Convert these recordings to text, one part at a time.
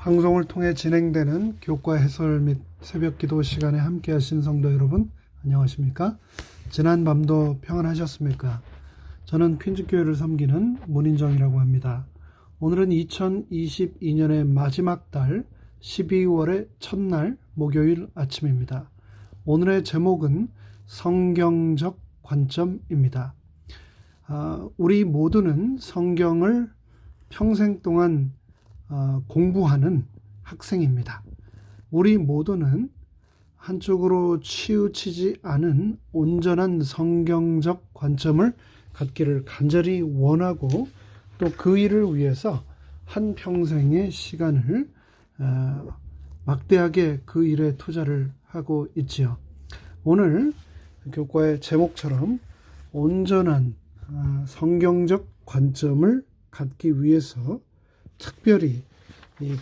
방송을 통해 진행되는 교과 해설 및 새벽 기도 시간에 함께 하신 성도 여러분, 안녕하십니까? 지난 밤도 평안하셨습니까? 저는 퀸즈교회를 섬기는 문인정이라고 합니다. 오늘은 2022년의 마지막 달 12월의 첫날 목요일 아침입니다. 오늘의 제목은 성경적 관점입니다. 우리 모두는 성경을 평생 동안 공부하는 학생입니다. 우리 모두는 한쪽으로 치우치지 않은 온전한 성경적 관점을 갖기를 간절히 원하고 또 그 일을 위해서 한평생의 시간을 막대하게 그 일에 투자를 하고 있지요. 오늘 교과의 제목처럼 온전한 성경적 관점을 갖기 위해서 특별히 이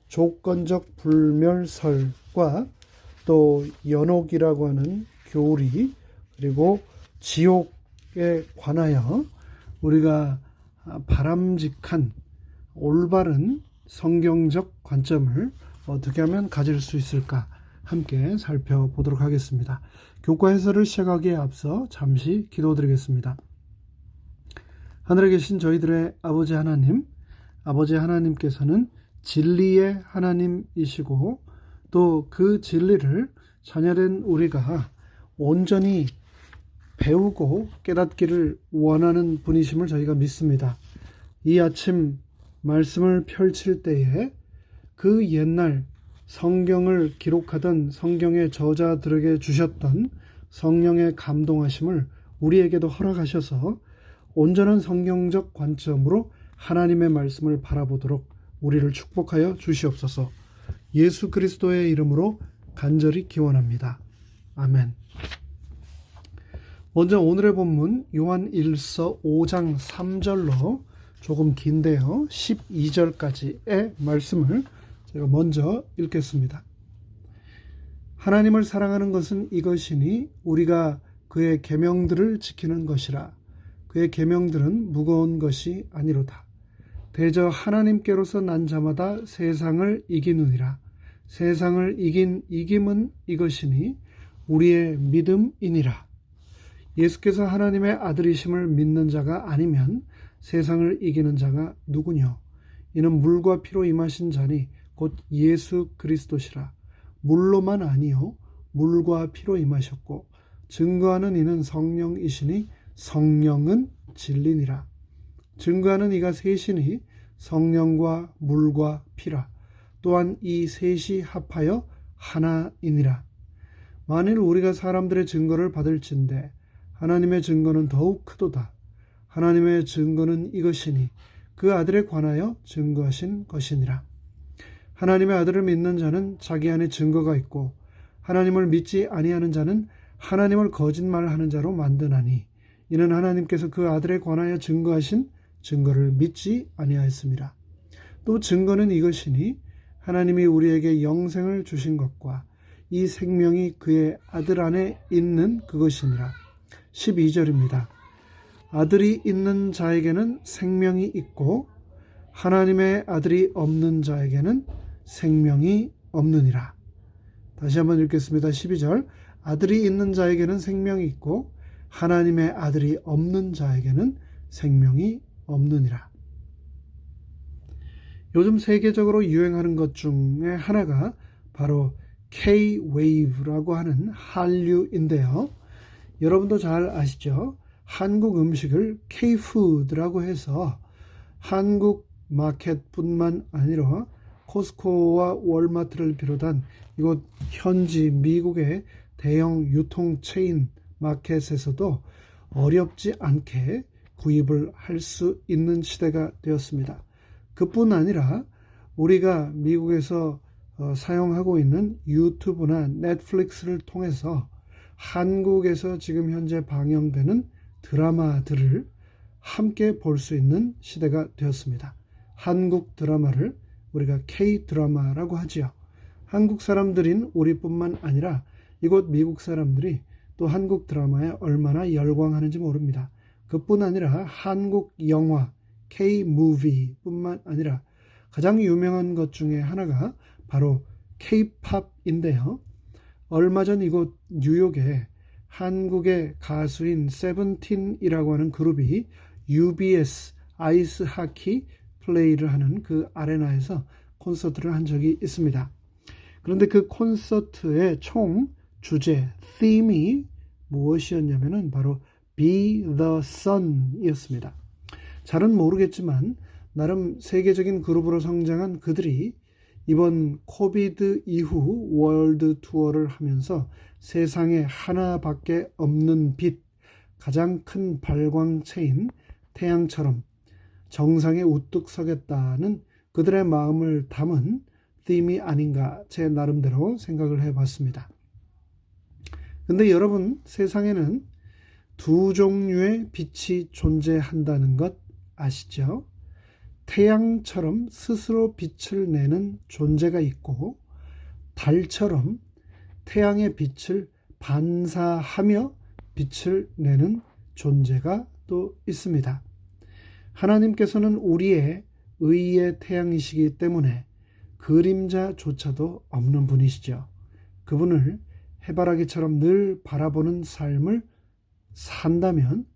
조건적 불멸설과 또 연옥이라고 하는 교리 그리고 지옥에 관하여 우리가 바람직한 올바른 성경적 관점을 어떻게 하면 가질 수 있을까 함께 살펴보도록 하겠습니다. 교과 해설을 시작하기에 앞서 잠시 기도드리겠습니다. 하늘에 계신 저희들의 아버지 하나님께서는 진리의 하나님이시고 또 그 진리를 자녀된 우리가 온전히 배우고 깨닫기를 원하는 분이심을 저희가 믿습니다. 이 아침 말씀을 펼칠 때에 그 옛날 성경을 기록하던 성경의 저자들에게 주셨던 성령의 감동하심을 우리에게도 허락하셔서 온전한 성경적 관점으로 하나님의 말씀을 바라보도록 우리를 축복하여 주시옵소서. 예수 그리스도의 이름으로 간절히 기원합니다. 아멘. 먼저 오늘의 본문 요한 1서 5장 3절로 조금 긴데요. 12절까지의 말씀을 제가 먼저 읽겠습니다. 하나님을 사랑하는 것은 이것이니 우리가 그의 계명들을 지키는 것이라. 그의 계명들은 무거운 것이 아니로다. 대저 하나님께로서 난 자마다 세상을 이기느니라. 세상을 이긴 이김은 이것이니 우리의 믿음이니라. 예수께서 하나님의 아들이심을 믿는 자가 아니면 세상을 이기는 자가 누구뇨? 이는 물과 피로 임하신 자니 곧 예수 그리스도시라. 물로만 아니요 물과 피로 임하셨고 증거하는 이는 성령이시니 성령은 진리니라. 증거하는 이가 셋이니 성령과 물과 피라. 또한 이 셋이 합하여 하나이니라. 만일 우리가 사람들의 증거를 받을진대 하나님의 증거는 더욱 크도다. 하나님의 증거는 이것이니 그 아들에 관하여 증거하신 것이니라. 하나님의 아들을 믿는 자는 자기 안에 증거가 있고 하나님을 믿지 아니하는 자는 하나님을 거짓말하는 자로 만드나니 이는 하나님께서 그 아들에 관하여 증거하신 증거를 믿지 아니하였습니다. 또 증거는 이것이니 하나님이 우리에게 영생을 주신 것과 이 생명이 그의 아들 안에 있는 그것이니라. 12절입니다. 아들이 있는 자에게는 생명이 있고 하나님의 아들이 없는 자에게는 생명이 없느니라. 다시 한번 읽겠습니다. 12절. 아들이 있는 자에게는 생명이 있고 하나님의 아들이 없는 자에게는 생명이 없느니라. 요즘 세계적으로 유행하는 것 중에 하나가 바로 K-Wave라고 하는 한류인데요. 여러분도 잘 아시죠? 한국 음식을 K-Food라고 해서 한국 마켓뿐만 아니라 코스코와 월마트를 비롯한 이곳 현지 미국의 대형 유통 체인 마켓에서도 어렵지 않게 구입을 할 수 있는 시대가 되었습니다. 그뿐 아니라 우리가 미국에서 사용하고 있는 유튜브나 넷플릭스를 통해서 한국에서 지금 현재 방영되는 드라마들을 함께 볼 수 있는 시대가 되었습니다. 한국 드라마를 우리가 K-드라마라고 하지요. 한국 사람들인 우리뿐만 아니라 이곳 미국 사람들이 또 한국 드라마에 얼마나 열광하는지 모릅니다. 그뿐 아니라 한국 영화 K-movie 뿐만 아니라 가장 유명한 것 중에 하나가 바로 K-팝인데요. 얼마 전 이곳 뉴욕에 한국의 가수인 세븐틴이라고 하는 그룹이 UBS 아이스 하키 플레이를 하는 그 아레나에서 콘서트를 한 적이 있습니다. 그런데 그 콘서트의 총 주제, theme이 무엇이었냐면은 바로 Be the Sun 이었습니다. 잘은 모르겠지만 나름 세계적인 그룹으로 성장한 그들이 이번 코비드 이후 월드 투어를 하면서 세상에 하나밖에 없는 빛, 가장 큰 발광체인 태양처럼 정상에 우뚝 서겠다는 그들의 마음을 담은 팀이 아닌가 제 나름대로 생각을 해봤습니다. 근데 여러분, 세상에는 두 종류의 빛이 존재한다는 것 아시죠? 태양처럼 스스로 빛을 내는 존재가 있고 달처럼 태양의 빛을 반사하며 빛을 내는 존재가 또 있습니다. 하나님께서는 우리의 의의 태양이시기 때문에 그림자조차도 없는 분이시죠. 그분을 해바라기처럼 늘 바라보는 삶을 산다면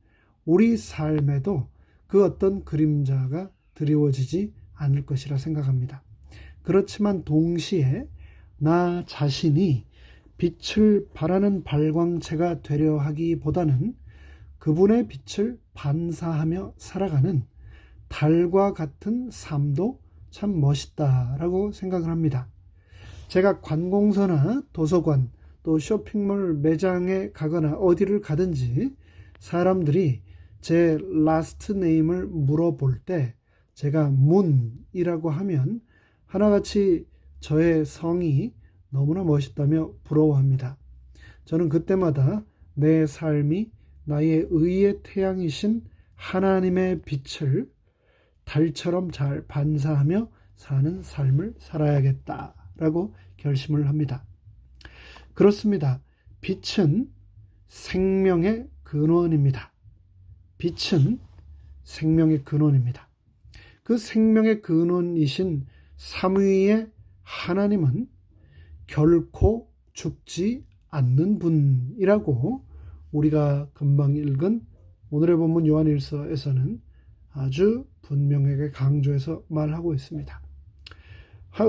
우리 삶에도 그 어떤 그림자가 드리워지지 않을 것이라 생각합니다. 그렇지만 동시에 나 자신이 빛을 발하는 발광체가 되려 하기보다는 그분의 빛을 반사하며 살아가는 달과 같은 삶도 참 멋있다라고 생각을 합니다. 제가 관공서나 도서관 또 쇼핑몰 매장에 가거나 어디를 가든지 사람들이 제 라스트 네임을 물어볼 때 제가 문이라고 하면 하나같이 저의 성이 너무나 멋있다며 부러워합니다. 저는 그때마다 내 삶이 나의 의의 태양이신 하나님의 빛을 달처럼 잘 반사하며 사는 삶을 살아야겠다라고 결심을 합니다. 그렇습니다. 빛은 생명의 근원입니다. 빛은 생명의 근원입니다. 그 생명의 근원이신 삼위의 하나님은 결코 죽지 않는 분이라고 우리가 금방 읽은 오늘의 본문 요한일서에서는 아주 분명하게 강조해서 말하고 있습니다.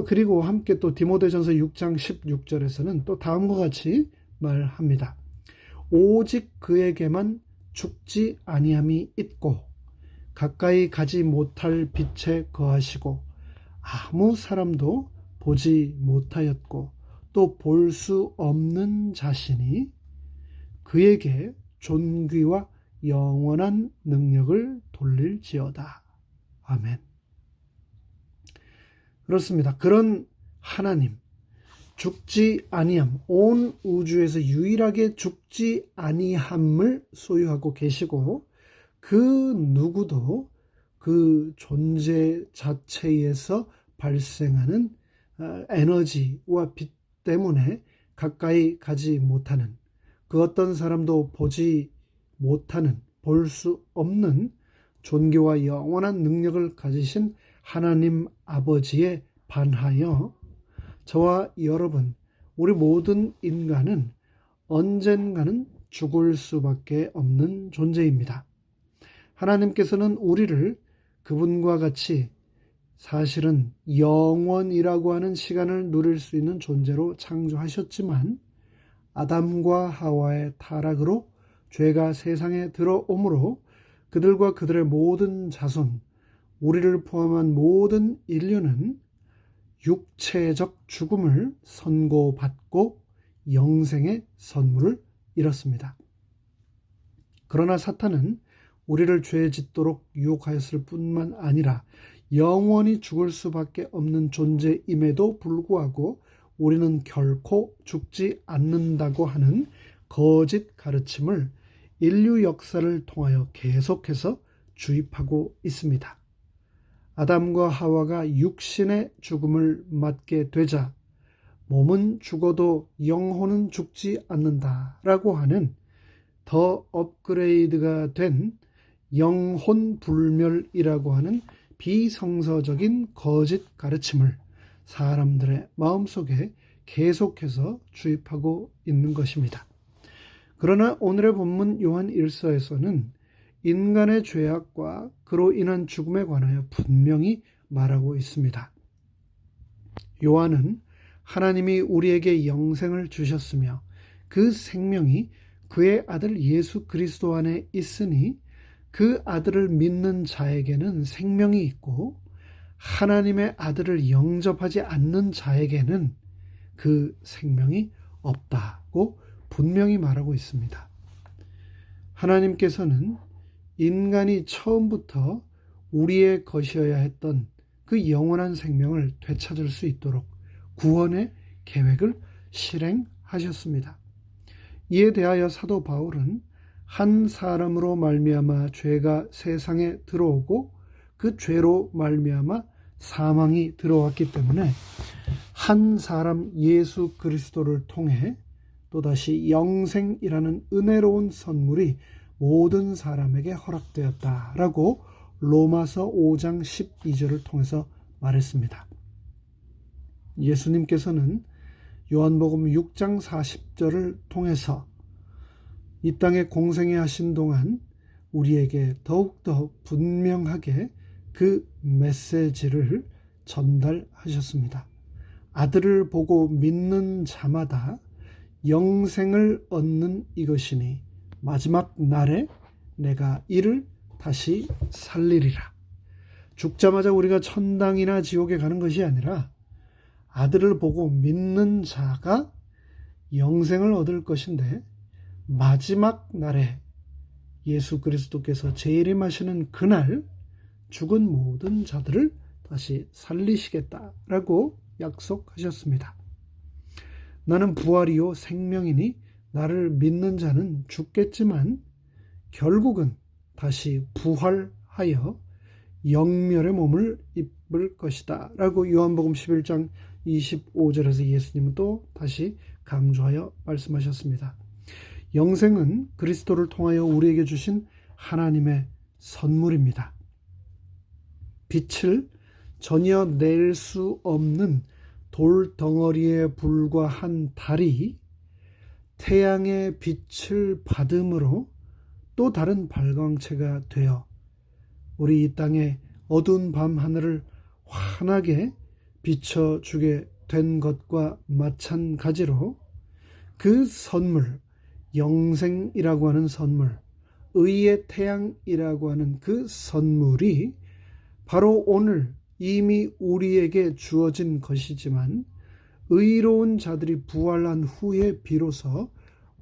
그리고 함께 또 디모데전서 6장 16절에서는 또 다음과 같이 말합니다. 오직 그에게만 죽지 아니함이 있고 가까이 가지 못할 빛에 거하시고 아무 사람도 보지 못하였고 또 볼 수 없는 자신이 그에게 존귀와 영원한 능력을 돌릴지어다. 아멘. 그렇습니다. 그런 하나님, 죽지 아니함, 온 우주에서 유일하게 죽지 아니함을 소유하고 계시고 그 누구도 그 존재 자체에서 발생하는 에너지와 빛 때문에 가까이 가지 못하는, 그 어떤 사람도 보지 못하는, 볼 수 없는 존귀와 영원한 능력을 가지신 하나님 아버지에 반하여 저와 여러분, 우리 모든 인간은 언젠가는 죽을 수밖에 없는 존재입니다. 하나님께서는 우리를 그분과 같이 사실은 영원이라고 하는 시간을 누릴 수 있는 존재로 창조하셨지만 아담과 하와의 타락으로 죄가 세상에 들어오므로 그들과 그들의 모든 자손, 우리를 포함한 모든 인류는 육체적 죽음을 선고받고 영생의 선물을 잃었습니다. 그러나 사탄은 우리를 죄 짓도록 유혹하였을 뿐만 아니라 영원히 죽을 수밖에 없는 존재임에도 불구하고 우리는 결코 죽지 않는다고 하는 거짓 가르침을 인류 역사를 통하여 계속해서 주입하고 있습니다. 아담과 하와가 육신의 죽음을 맞게 되자 몸은 죽어도 영혼은 죽지 않는다라고 하는 더 업그레이드가 된 영혼 불멸이라고 하는 비성서적인 거짓 가르침을 사람들의 마음속에 계속해서 주입하고 있는 것입니다. 그러나 오늘의 본문 요한 1서에서는 인간의 죄악과 그로 인한 죽음에 관하여 분명히 말하고 있습니다. 요한은 하나님이 우리에게 영생을 주셨으며 그 생명이 그의 아들 예수 그리스도 안에 있으니 그 아들을 믿는 자에게는 생명이 있고 하나님의 아들을 영접하지 않는 자에게는 그 생명이 없다고 분명히 말하고 있습니다. 하나님께서는 인간이 처음부터 우리의 것이어야 했던 그 영원한 생명을 되찾을 수 있도록 구원의 계획을 실행하셨습니다. 이에 대하여 사도 바울은 한 사람으로 말미암아 죄가 세상에 들어오고 그 죄로 말미암아 사망이 들어왔기 때문에 한 사람 예수 그리스도를 통해 또다시 영생이라는 은혜로운 선물이 모든 사람에게 허락되었다라고 로마서 5장 12절을 통해서 말했습니다. 예수님께서는 요한복음 6장 40절을 통해서 이 땅에 공생애 하신 동안 우리에게 더욱더 분명하게 그 메시지를 전달하셨습니다. 아들을 보고 믿는 자마다 영생을 얻는 이것이니 마지막 날에 내가 이를 다시 살리리라. 죽자마자 우리가 천당이나 지옥에 가는 것이 아니라 아들을 보고 믿는 자가 영생을 얻을 것인데 마지막 날에 예수 그리스도께서 재림하시는 그날 죽은 모든 자들을 다시 살리시겠다라고 약속하셨습니다. 나는 부활이요 생명이니 나를 믿는 자는 죽겠지만 결국은 다시 부활하여 영멸의 몸을 입을 것이다 라고 요한복음 11장 25절에서 예수님은 또 다시 강조하여 말씀하셨습니다. 영생은 그리스도를 통하여 우리에게 주신 하나님의 선물입니다. 빛을 전혀 낼 수 없는 돌덩어리에 불과한 달이 태양의 빛을 받음으로 또 다른 발광체가 되어 우리 이 땅의 어두운 밤 하늘을 환하게 비춰주게 된 것과 마찬가지로 그 선물, 영생이라고 하는 선물, 의의 태양이라고 하는 그 선물이 바로 오늘 이미 우리에게 주어진 것이지만 의로운 자들이 부활한 후에 비로소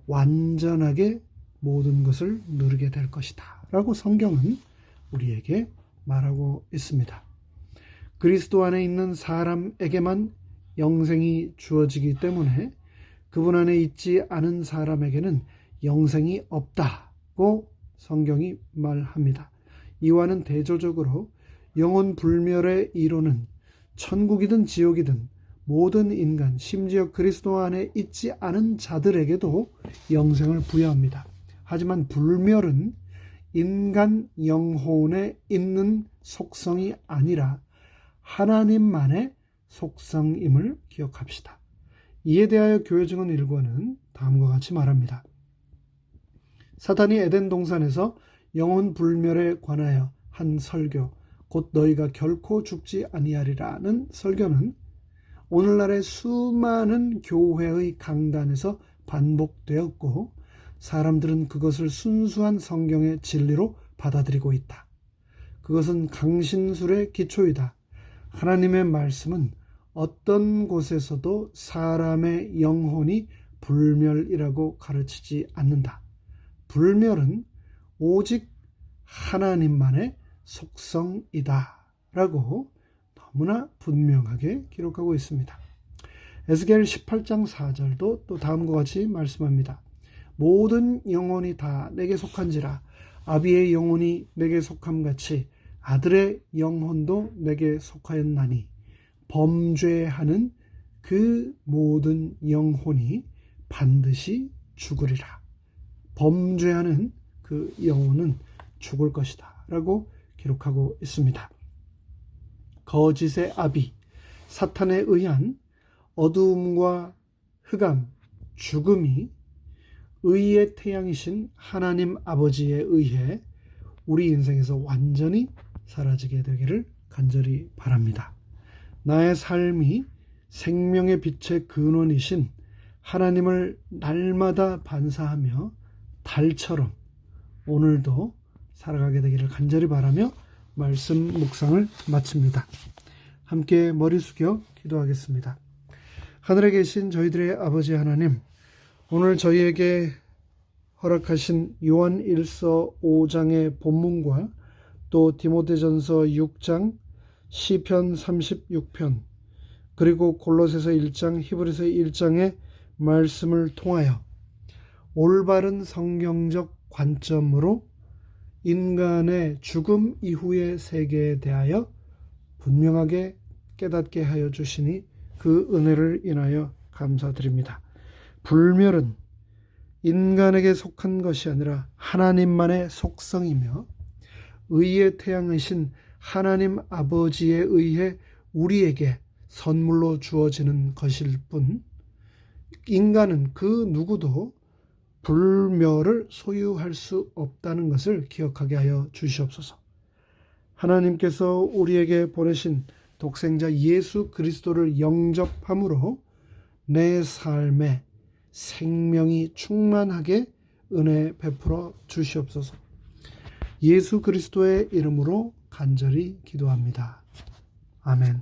완전하게 모든 것을 누리게 될 것이다 라고 성경은 우리에게 말하고 있습니다. 그리스도 안에 있는 사람에게만 영생이 주어지기 때문에 그분 안에 있지 않은 사람에게는 영생이 없다고 성경이 말합니다. 이와는 대조적으로 영혼 불멸의 이론은 천국이든 지옥이든 모든 인간, 심지어 그리스도 안에 있지 않은 자들에게도 영생을 부여합니다. 하지만 불멸은 인간 영혼에 있는 속성이 아니라 하나님만의 속성임을 기억합시다. 이에 대하여 교회증언 1권은 다음과 같이 말합니다. 사탄이 에덴 동산에서 영혼 불멸에 관하여 한 설교, 곧 너희가 결코 죽지 아니하리라는 설교는 오늘날의 수많은 교회의 강단에서 반복되었고 사람들은 그것을 순수한 성경의 진리로 받아들이고 있다. 그것은 강신술의 기초이다. 하나님의 말씀은 어떤 곳에서도 사람의 영혼이 불멸이라고 가르치지 않는다. 불멸은 오직 하나님만의 속성이다 라고 너무나 분명하게 기록하고 있습니다. 에스겔 18장 4절도 또 다음과 같이 말씀합니다. 모든 영혼이 다 내게 속한지라 아비의 영혼이 내게 속함같이 아들의 영혼도 내게 속하였나니 범죄하는 그 모든 영혼이 반드시 죽으리라. 범죄하는 그 영혼은 죽을 것이다 라고 기록하고 있습니다. 거짓의 아비 사탄에 의한 어두움과 흑암, 죽음이 의의 태양이신 하나님 아버지에 의해 우리 인생에서 완전히 사라지게 되기를 간절히 바랍니다. 나의 삶이 생명의 빛의 근원이신 하나님을 날마다 반사하며 달처럼 오늘도 살아가게 되기를 간절히 바라며 말씀 묵상을 마칩니다. 함께 머리 숙여 기도하겠습니다. 하늘에 계신 저희들의 아버지 하나님, 오늘 저희에게 허락하신 요한일서 5장의 본문과 또 디모데전서 6장, 시편 36편, 그리고 골로새서 1장, 히브리서 1장의 말씀을 통하여 올바른 성경적 관점으로 인간의 죽음 이후의 세계에 대하여 분명하게 깨닫게 하여 주시니 그 은혜를 인하여 감사드립니다. 불멸은 인간에게 속한 것이 아니라 하나님만의 속성이며 의의 태양이신 하나님 아버지에 의해 우리에게 선물로 주어지는 것일 뿐, 인간은 그 누구도 불멸을 소유할 수 없다는 것을 기억하게 하여 주시옵소서. 하나님께서 우리에게 보내신 독생자 예수 그리스도를 영접함으로 내 삶에 생명이 충만하게 은혜 베풀어 주시옵소서. 예수 그리스도의 이름으로 간절히 기도합니다. 아멘.